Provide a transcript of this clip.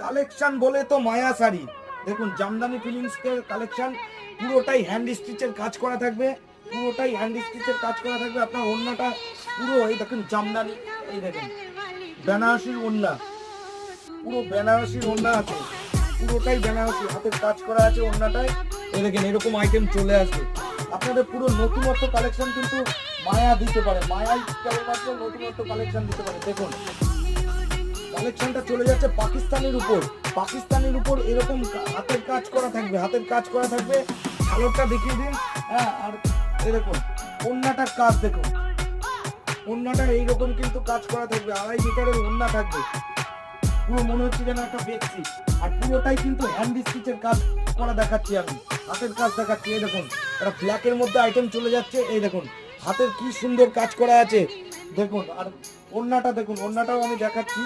Collection বলে তো মায়া শাড়ি দেখুন, জামদানি ফিলিংসের কালেকশন, পুরোটাই হ্যান্ড স্টিচের কাজ করা থাকবে, পুরোটাই হ্যান্ড স্টিচের কাজ করা থাকবে। আপনার ওড়নাটা পুরো এই দেখুন জামদানি, এই দেখুন বেনারসির ওড়না, পুরো বেনারসির ওড়না আছে, পুরোটাই বেনারসি হাতের কাজ করা আছে ওড়নাটায়। এই দেখেন এরকম আইটেম চলে আসবে আপনাদের। পুরো নতুনত্ব কালেকশন কিন্তু মায়া দিতে পারে, মায়াই কেবলমাত্র নতুনত্ব কালেকশন দিতে পারে। দেখুন কালেকশনটা চলে যাচ্ছে পাকিস্তানের উপর, পাকিস্তানের উপর এরকম হাতের কাজ করা থাকবে, হাতের কাজ করা থাকবে। ঝালরটা দেখিয়ে দিন। হ্যাঁ, আর এই দেখুন ওড়নাটার কাজ দেখুন, ওড়নাটা এইরকম কিন্তু কাজ করা থাকবে, 2.5 মিটারের ওড়না থাকবে, পুরো মনে হচ্ছে যেন একটা বেডশিট। আর পুরোটাই কিন্তু হ্যান্ড স্টিচের কাজ করা দেখাচ্ছি আমি, হাতের কাজ দেখাচ্ছি। এই দেখুন একটা ব্ল্যাকের মধ্যে আইটেম চলে যাচ্ছে, এই দেখুন হাতের কি সুন্দর কাজ করা আছে দেখুন। আর ওড়নাটা দেখুন, ওড়নাটাও আমি দেখাচ্ছি।